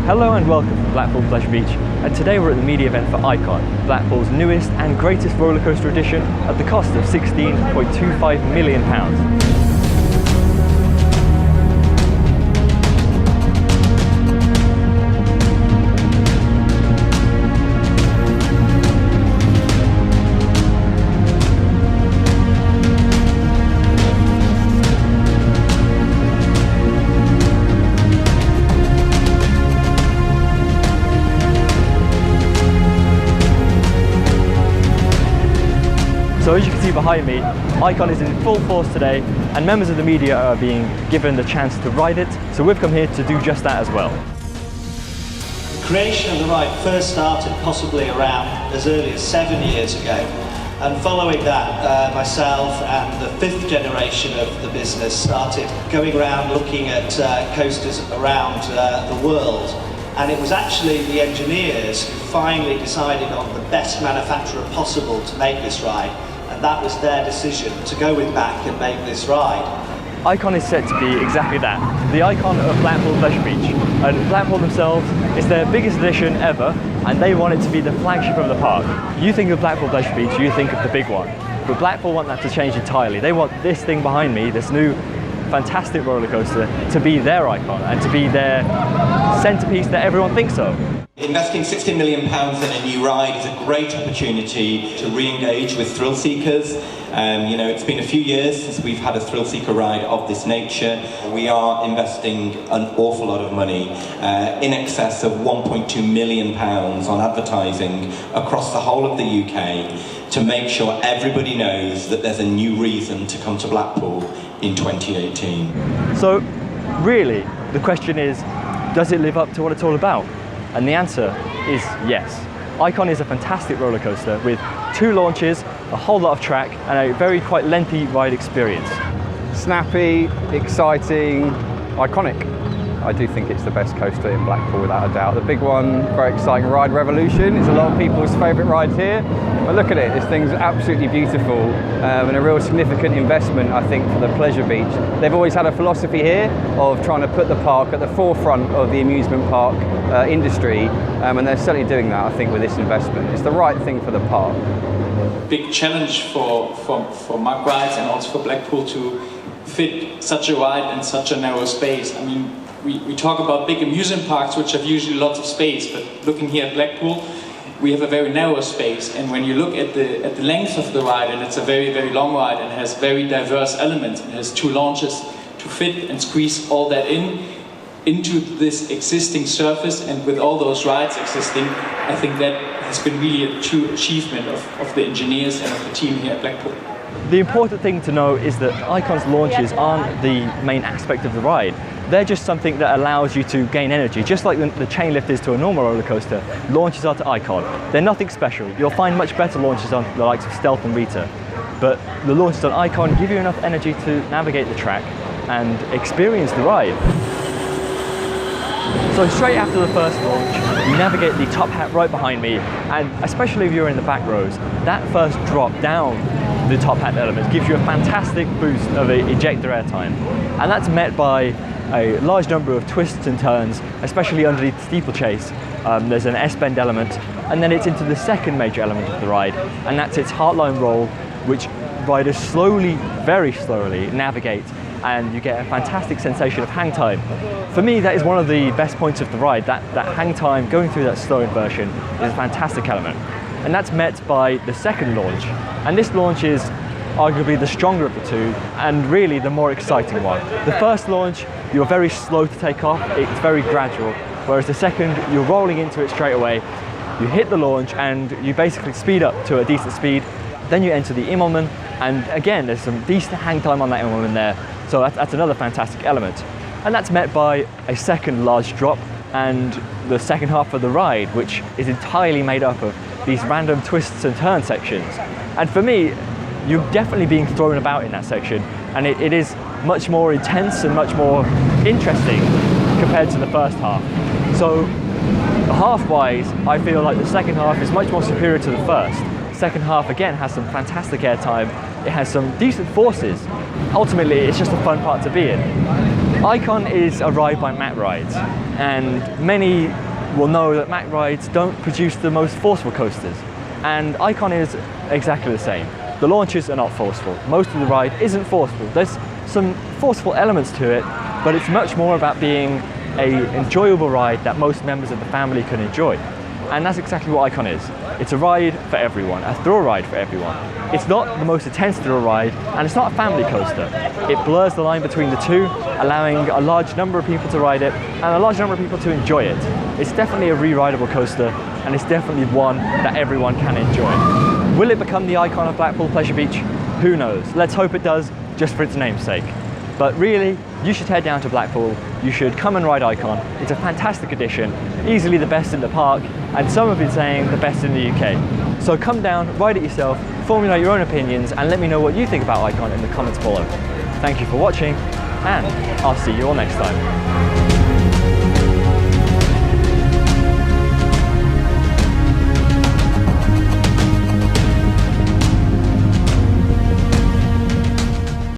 Hello and welcome to Blackpool Pleasure Beach, and today we're at the media event for Icon, Blackpool's newest and greatest rollercoaster edition at the cost of £16.25 million. So as you can see behind me, Icon is in full force today, and members of the media are being given the chance to ride it, so we've come here to do just that as well. The creation of the ride first started possibly around as early as 7 years ago, and following that myself and the fifth generation of the business started going around looking at coasters around the world. And it was actually the engineers who finally decided on the best manufacturer possible to make this ride, and that was their decision to go with Mack and make this ride. Icon is set to be exactly that, the icon of Blackpool Pleasure Beach. And Blackpool themselves, it's their biggest edition ever, and they want it to be the flagship of the park. You think of Blackpool Pleasure Beach, you think of the big one, but Blackpool want that to change entirely. They want this thing behind me, this new fantastic roller coaster, to be their icon and to be their centerpiece that everyone thinks of. Investing £60 million in a new ride is a great opportunity to re-engage with thrill seekers. You know, it's been a few years since we've had a thrill seeker ride of this nature. We are investing an awful lot of money, in excess of £1.2 million on advertising across the whole of the UK to make sure everybody knows that there's a new reason to come to Blackpool in 2018. So really, the question is, does it live up to what it's all about? And the answer is yes. Icon is a fantastic roller coaster with 2 launches, a whole lot of track, and a very quite lengthy ride experience. Snappy, exciting, iconic. I do think it's the best coaster in Blackpool without a doubt. The big one, very exciting ride, Revolution. It's a lot of people's favourite ride here. But look at it, this thing's absolutely beautiful and a real significant investment, I think, for the Pleasure Beach. They've always had a philosophy here of trying to put the park at the forefront of the amusement park industry, and they're certainly doing that, I think, with this investment. It's the right thing for the park. Big challenge for Mack Rides and also for Blackpool to fit such a ride in such a narrow space. I mean, we talk about big amusement parks which have usually lots of space, but looking here at Blackpool, we have a very narrow space, and when you look at the length of the ride, and it's a very, very long ride and has very diverse elements, and has 2 launches to fit and squeeze all that into this existing surface, and with all those rides existing, I think that has been really a true achievement of the engineers and of the team here at Blackpool. The important thing to know is that Icon's launches aren't the main aspect of the ride. They're just something that allows you to gain energy, just like the chain lift is to a normal roller coaster. Launches are to Icon. They're nothing special. You'll find much better launches on the likes of Stealth and Rita, but the launches on Icon give you enough energy to navigate the track and experience the ride. So straight after the first launch, you navigate the top hat right behind me, and especially if you're in the back rows, that first drop down the top hat element gives you a fantastic boost of ejector airtime, and that's met by a large number of twists and turns, especially underneath the steeplechase. There's an S-bend element, and then it's into the second major element of the ride, and that's its heartline roll, which riders slowly, very slowly navigate, and you get a fantastic sensation of hang time. For me, that is one of the best points of the ride. That hang time, going through that slow inversion, is a fantastic element. And that's met by the second launch. And this launch is arguably the stronger of the 2, and really the more exciting one. The first launch, you're very slow to take off, it's very gradual, whereas the second, you're rolling into it straight away. You hit the launch and you basically speed up to a decent speed, then you enter the Immelmann, and again, there's some decent hang time on that Immelmann there, so that's another fantastic element. And that's met by a second large drop and the second half of the ride, which is entirely made up of these random twists and turn sections. And for me, you're definitely being thrown about in that section, and it is much more intense and much more interesting compared to the first half. So half-wise, I feel like the second half is much more superior to the first. Second half again has some fantastic airtime, it has some decent forces. Ultimately, it's just a fun part to be in. Icon is a ride by Mack Rides, and many will know that Mack Rides don't produce the most forceful coasters, and Icon is exactly the same. The launches are not forceful. Most of the ride isn't forceful. There's some forceful elements to it, but it's much more about being an enjoyable ride that most members of the family can enjoy. And that's exactly what Icon is. It's a ride for everyone, a thrill ride for everyone. It's not the most intense thrill ride, and it's not a family coaster. It blurs the line between the two, allowing a large number of people to ride it and a large number of people to enjoy it. It's definitely a re-rideable coaster, and it's definitely one that everyone can enjoy. Will it become the icon of Blackpool Pleasure Beach? Who knows? Let's hope it does, just for its namesake. But really, you should head down to Blackpool. You should come and ride Icon. It's a fantastic addition, easily the best in the park, and some have been saying the best in the UK. So come down, ride it yourself, formulate your own opinions, and let me know what you think about Icon in the comments below. Thank you for watching, and I'll see you all next time.